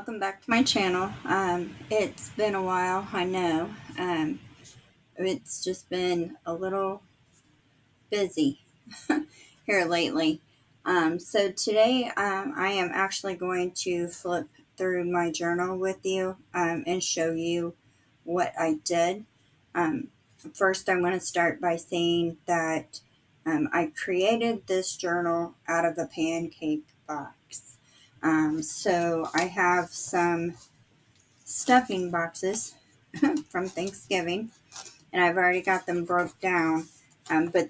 welcome back to my channel. It's been a while, I know. It's just been a little busy here lately. So today I am actually going to flip through my journal with you and show you what I did. Um, First, I'm going to start by saying that I created this journal out of a pancake box. So I have some stuffing boxes from Thanksgiving, and I've already got them broke down. But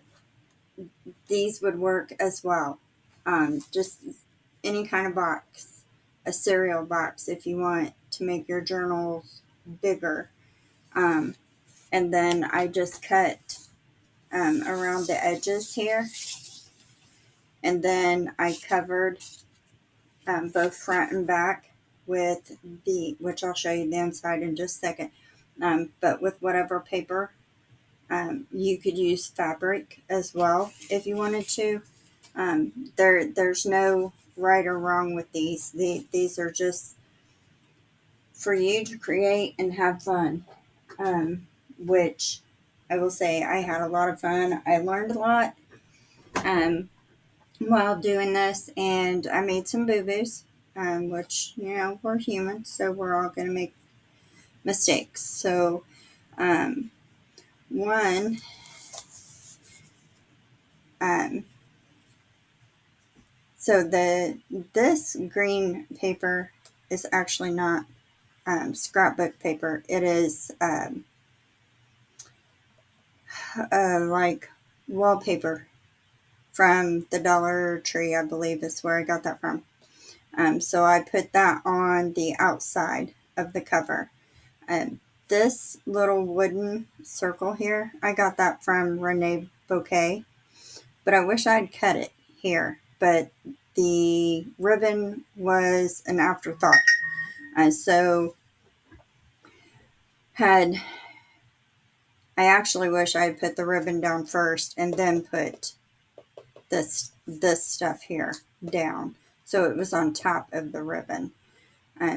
these would work as well. Just any kind of box, a cereal box if you want to make your journals bigger. Um, and then I just cut around the edges here, and then I covered both front and back with which I'll show you the inside in just a second, but with whatever paper. You could use fabric as well if you wanted to. There's no right or wrong with these. These are just for you to create and have fun, which I will say I had a lot of fun. I learned a lot um, while doing this, and I made some boo-boos, which, we're human, so we're all going to make mistakes. So, um, one, um, so this green paper is actually not scrapbook paper. It is like wallpaper from the Dollar Tree, I believe is where I got that from. So I put that on the outside of the cover. This little wooden circle here, I got that from Rene Bouquet, but I wish I'd cut it here. But the ribbon was an afterthought. So had I actually wish I had put the ribbon down first and then put this stuff here down, so it was on top of the ribbon.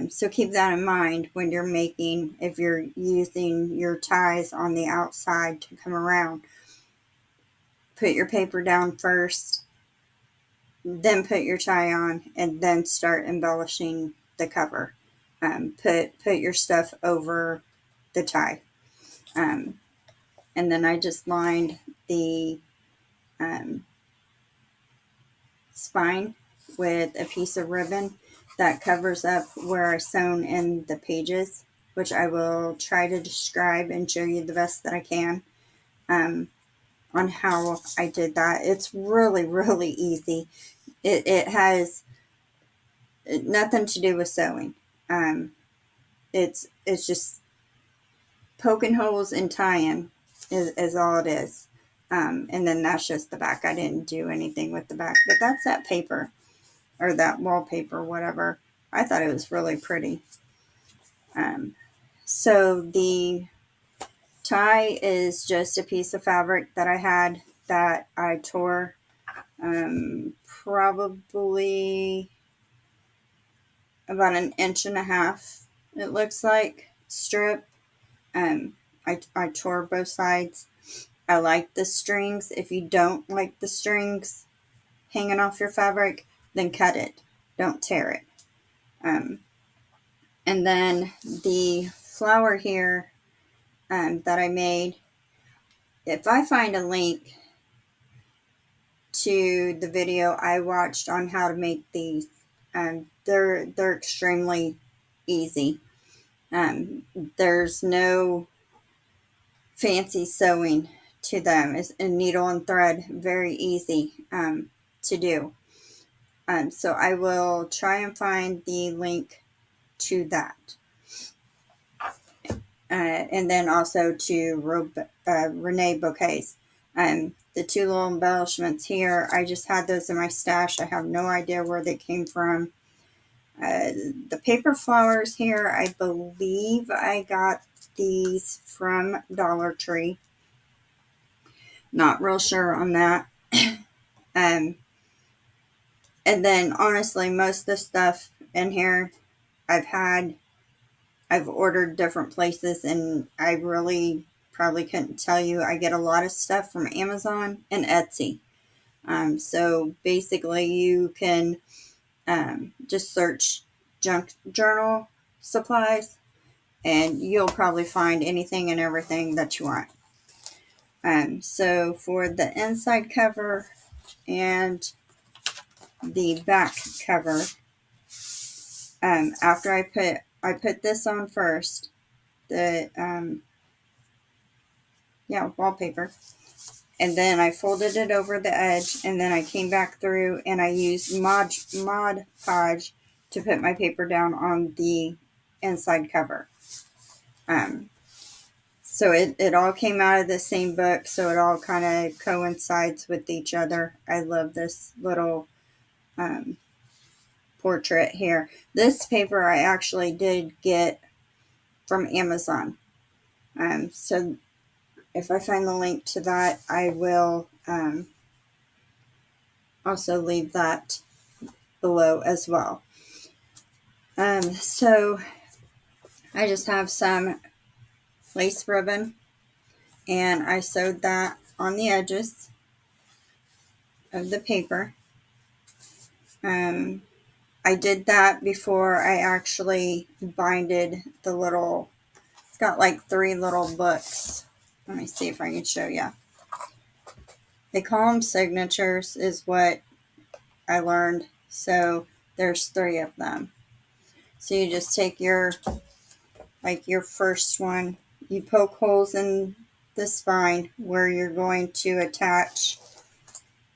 So keep that in mind when you're making, if you're using your ties on the outside to come around. Put your paper down first, then put your tie on, and then start embellishing the cover. Put your stuff over the tie. Um, and then I just lined the spine with a piece of ribbon that covers up where I sewn in the pages, which I will try to describe and show you the best that I can on how I did that. It's really, really easy. It has nothing to do with sewing. It's just poking holes and tying is all it is. And then that's just the back. I didn't do anything with the back, but that's that paper or that wallpaper, whatever. I thought it was really pretty. So the tie is just a piece of fabric that I had that I tore probably about an inch and a half, it looks like, strip. Um, I tore both sides. I like the strings. If you don't like the strings hanging off your fabric, then cut it. Don't tear it. And then the flower here that I made, if I find a link to the video I watched on how to make these, they're extremely easy. There's no fancy sewing to them. It's a needle and thread, very easy to do. So I will try and find the link to that. And then also to Rene Bouquets. The two little embellishments here, I just had those in my stash. I have no idea where they came from. The paper flowers here, I believe I got these from Dollar Tree. Not real sure on that. And then honestly, most of the stuff in here I've ordered different places, and I really probably couldn't tell you. I get a lot of stuff from Amazon and Etsy. So basically, you can just search junk journal supplies, and you'll probably find anything and everything that you want. So for the inside cover and the back cover, after I put this on first, the wallpaper, and then I folded it over the edge, and then I came back through and I used Mod Podge to put my paper down on the inside cover. So it all came out of the same book, so it all kind of coincides with each other. I love this little portrait here. This paper I actually did get from Amazon. So if I find the link to that, I will also leave that below as well. So I just have some lace ribbon, and I sewed that on the edges of the paper. I did that before I actually binded the little, it's got like 3 little books. Let me see if I can show you. They call them signatures is what I learned. So there's 3 of them. So you just take your first one, you poke holes in the spine where you're going to attach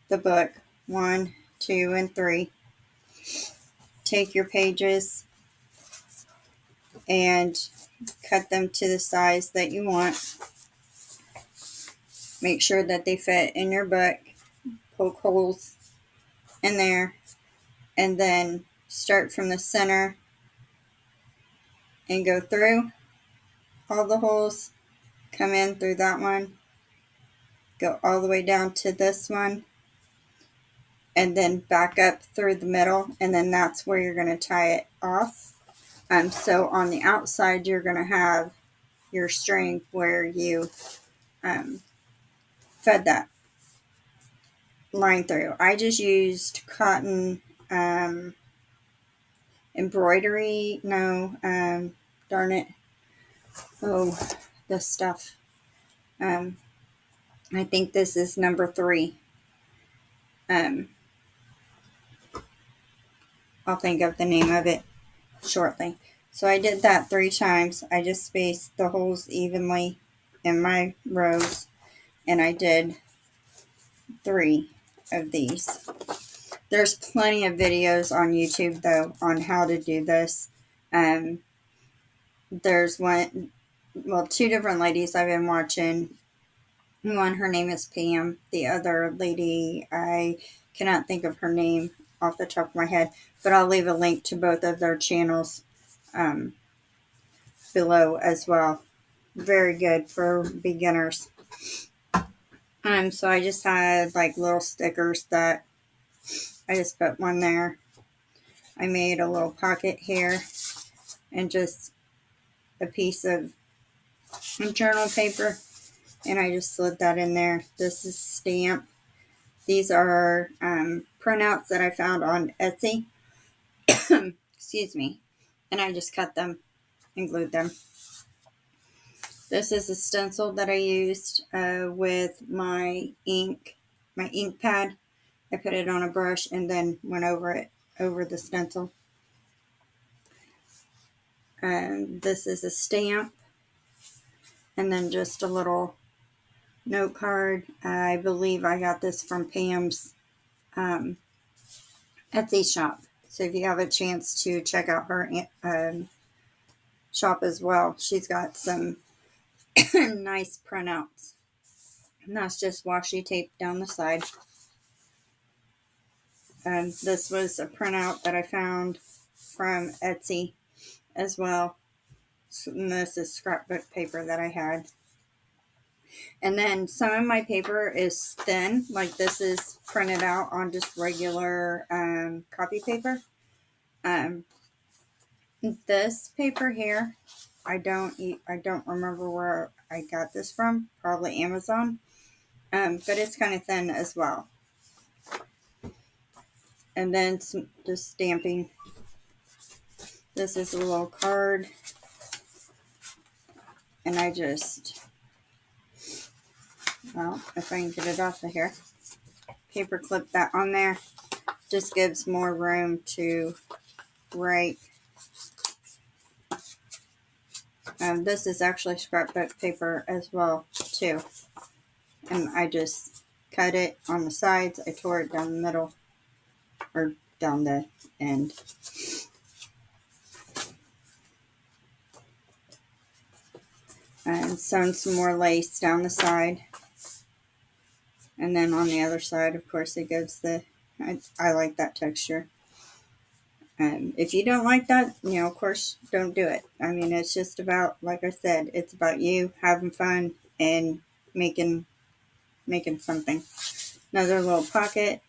the book, 1, 2, and 3. Take your pages and cut them to the size that you want. Make sure that they fit in your book. Poke holes in there, and then start from the center and go through all the holes. Come in through that one, go all the way down to this one, and then back up through the middle, and then that's where you're going to tie it off. So on the outside, you're going to have your string where you fed that line through. I just used cotton embroidery. No, darn it. Oh, this stuff. I think this is number 3. I'll think of the name of it shortly. So I did that 3 times. I just spaced the holes evenly in my rows, and I did 3 of these. There's plenty of videos on YouTube though on how to do this. There's 2 different ladies I've been watching. One, her name is Pam. The other lady, I cannot think of her name off the top of my head, but I'll leave a link to both of their channels below as well. Very good for beginners. So I just had like little stickers that I just put one there. I made a little pocket here and just a piece of journal paper, and I just slid that in there. This is stamp. These are printouts that I found on Etsy. Excuse me. And I just cut them and glued them. This is a stencil that I used with my ink pad. I put it on a brush and then went over the stencil. This is a stamp, and then just a little note card. I believe I got this from Pam's Etsy shop. So if you have a chance to check out her shop as well, she's got some nice printouts. And that's just washi tape down the side. And this was a printout that I found from Etsy as well. And this is scrapbook paper that I had. And then some of my paper is thin, like this is printed out on just regular copy paper. This paper here, I don't remember where I got this from. Probably Amazon. But it's kind of thin as well. And then just stamping. This is a little card, and I just, well, if I can get it off of here, paper clip that on there. Just gives more room to write. This is actually scrapbook paper as well too, and I just cut it on the sides. I tore it down the middle, or down the end. And sewn some more lace down the side, and then on the other side, of course, it gives the, I like that texture. If you don't like that, of course, don't do it. I mean, it's just about, like I said, it's about you having fun and making something. Another little pocket,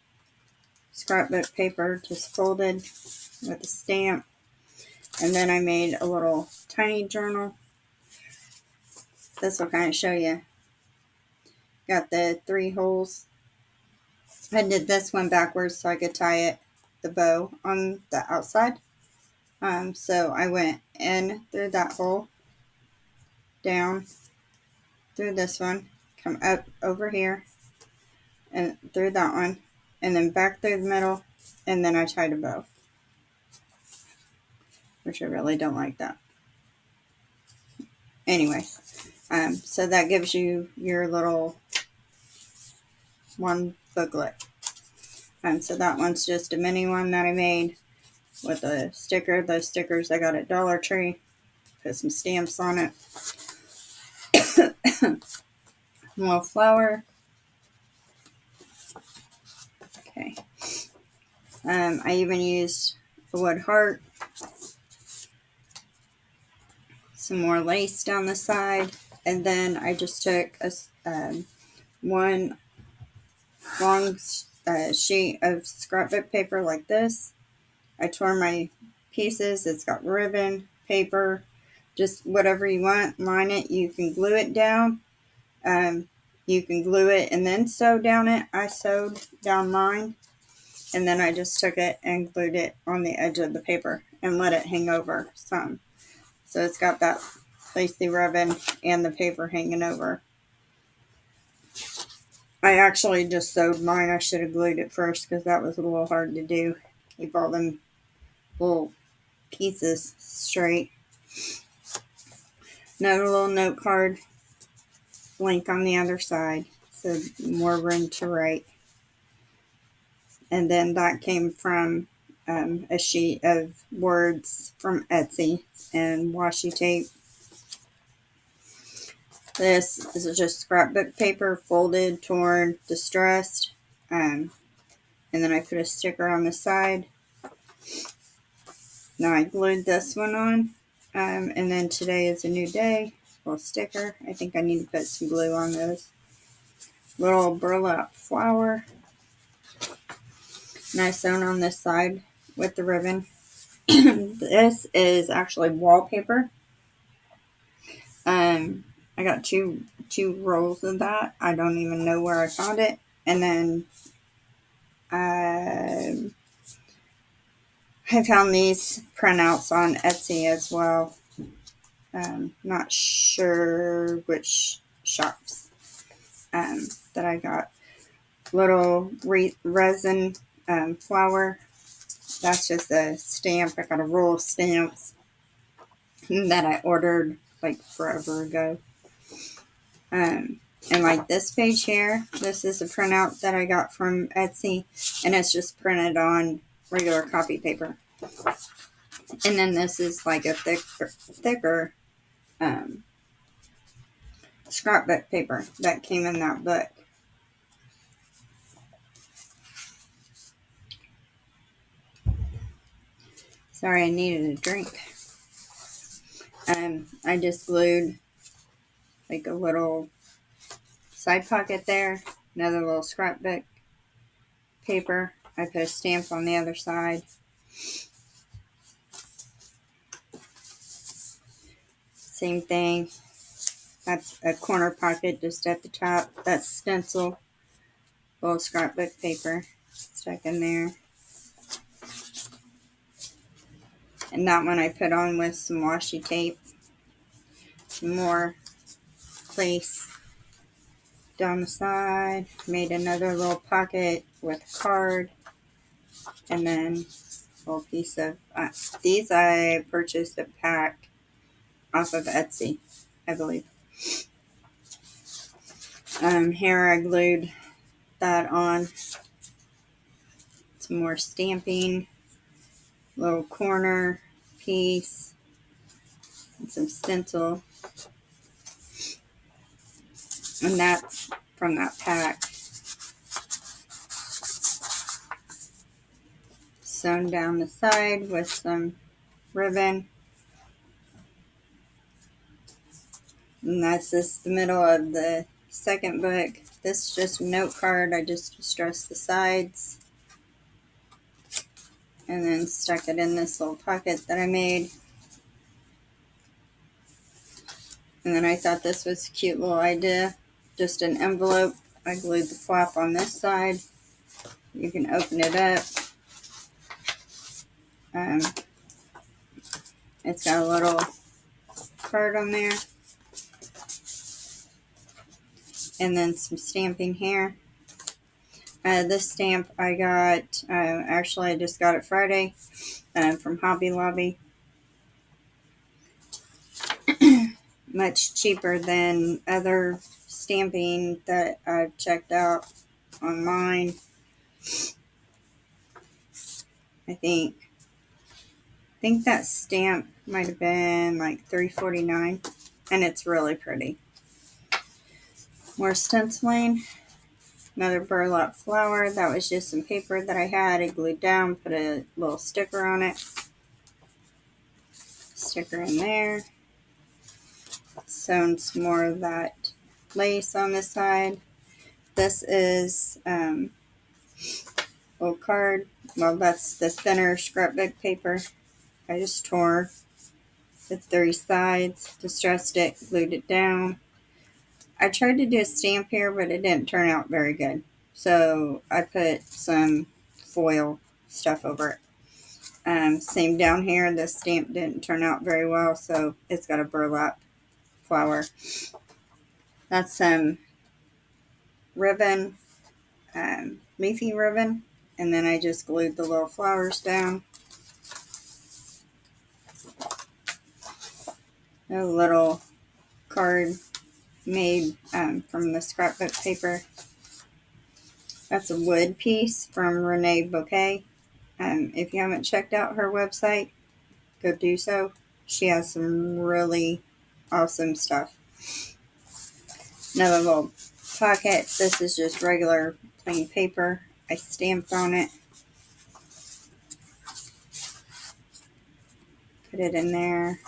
scrapbook paper, just folded with a stamp. And then I made a little tiny journal. This will kind of show you. Got the 3 holes. I did this one backwards so I could tie it, the bow on the outside. So I went in through that hole, down through this one, come up over here, and through that one, and then back through the middle, and then I tied a bow, which I really don't like that. Anyway, so that gives you your little one booklet. So that one's just a mini one that I made with a sticker. Those stickers I got at Dollar Tree. Put some stamps on it. A little flower. Okay. I even used a wood heart. Some more lace down the side. And then I just took one long sheet of scrapbook paper like this. I tore my pieces. It's got ribbon, paper, just whatever you want. Line it. You can glue it down. You can glue it and then sew down it. I sewed down mine, and then I just took it and glued it on the edge of the paper and let it hang over some. So it's got that lacy ribbon and the paper hanging over. I actually just sewed mine. I should have glued it first because that was a little hard to do. Keep all them little pieces straight. Another little note card, blank on the other side, so more room to write. And then that came from a sheet of words from Etsy and washi tape. This is just scrapbook paper, folded, torn, distressed. And then I put a sticker on the side. Now I glued this one on. And then today is a new day. Little sticker. I think I need to put some glue on those. Little burlap flower. Nice sewn on this side with the ribbon. This is actually wallpaper. I got two rolls of that. I don't even know where I found it. And then I found these printouts on Etsy as well. Not sure which shops that I got. Little resin flower. That's just a stamp. I got a roll of stamps that I ordered like forever ago. And like this page here, this is a printout that I got from Etsy, and it's just printed on regular copy paper. And then this is like a thicker scrapbook paper that came in that book. Sorry, I needed a drink. I just glued like a little side pocket there, another little scrapbook paper. I put a stamp on the other side. same thing. That's a corner pocket just at the top. That's stencil, little scrapbook paper stuck in there. And that one I put on with some washi tape. Some more lace down the side. Made another little pocket with a card. And then a little piece of, these I purchased a pack off of Etsy, I believe. Here I glued that on. Some more stamping. Little corner piece. And some stencil. And that's from that pack. Sewn down the side with some ribbon. And that's just the middle of the second book. This is just a note card. I just distressed the sides. And then stuck it in this little pocket that I made. And then I thought this was a cute little idea. Just an envelope. I glued the flap on this side. You can open it up. It's got a little card on there. And then some stamping here. This stamp I got, actually I just got it Friday from Hobby Lobby. Much cheaper than other stamping that I've checked out online. I think that stamp might have been like $3.49, and it's really pretty. More stenciling. Another burlap flower. That was just some paper that I had. I glued down, put a little sticker on it. Sticker in there. Sewn some more of that lace on this side. This is a little card. Well, that's the thinner scrapbook paper. I just tore the 3 sides, distressed it, glued it down. I tried to do a stamp here, but it didn't turn out very good. So I put some foil stuff over it. Same down here, the stamp didn't turn out very well, so it's got a burlap flower. That's some ribbon, leafy ribbon, and then I just glued the little flowers down. A little card made from the scrapbook paper. That's a wood piece from Renee Bouquet. If you haven't checked out her website, go do so. She has some really awesome stuff. Another little pocket. This is just regular plain paper. I stamped on it. Put it in there.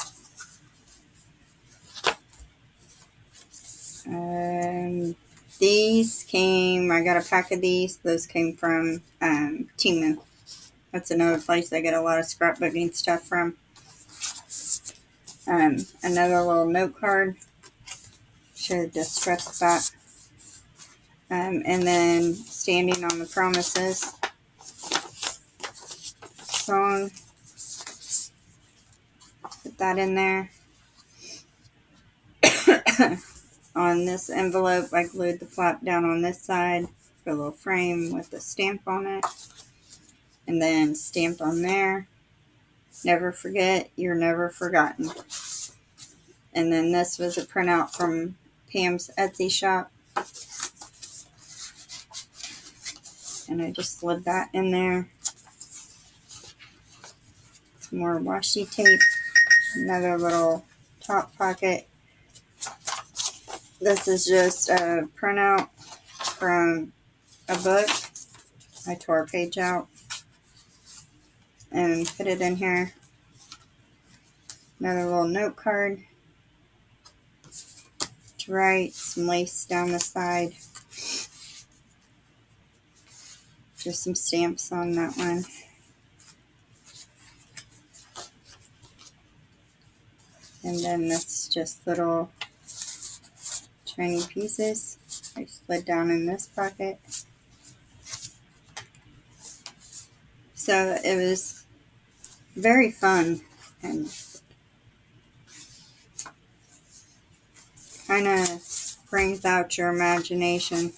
These came, I got a pack of these. Those came from Temu. That's another place I get a lot of scrapbooking stuff from. Another little note card. Should have just pressed that. And then Standing on the Promises song. Put that in there. On this envelope, I glued the flap down on this side. Put a little frame with a stamp on it. And then stamped on there. Never forget, you're never forgotten. And then this was a printout from Pam's Etsy shop. And I just slid that in there. Some more washi tape. Another little top pocket. This is just a printout from a book. I tore a page out and put it in here. Another little note card to write. Some lace down the side. Just some stamps on that one. And then that's just little tiny pieces. I slid down in this pocket. So it was very fun and kind of brings out your imagination.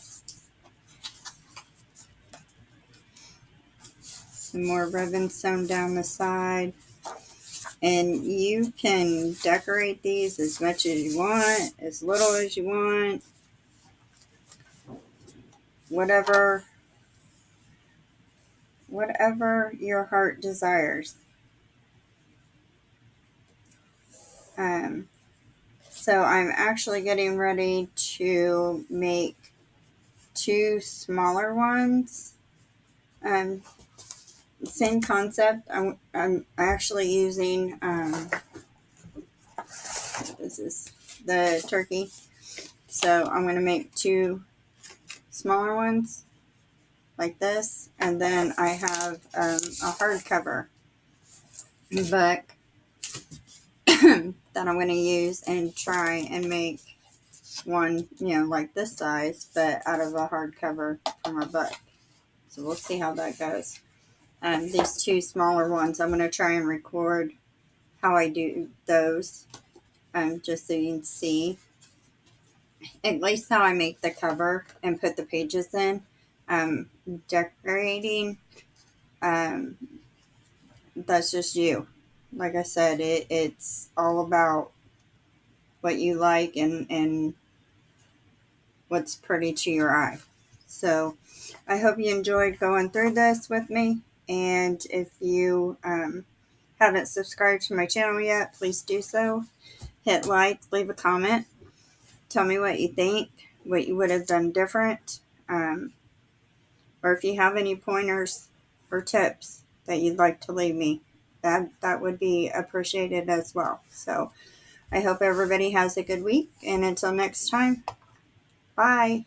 Some more ribbon sewn down the side. And you can decorate these as much as you want, as little as you want, whatever your heart desires. So I'm actually getting ready to make 2 smaller ones. Same concept. I'm actually using this is the turkey. So I'm going to make 2 smaller ones like this, and then I have a hardcover book that I'm going to use and try and make one, like this size, but out of a hardcover from a book. So we'll see how that goes. These 2 smaller ones, I'm going to try and record how I do those, just so you can see at least how I make the cover and put the pages in. Decorating, that's just you. Like I said, it's all about what you like and what's pretty to your eye. So I hope you enjoyed going through this with me. And if you haven't subscribed to my channel yet, please do so. Hit like, leave a comment. Tell me what you think, what you would have done different. Or if you have any pointers or tips that you'd like to leave me, that would be appreciated as well. So I hope everybody has a good week, and until next time, bye.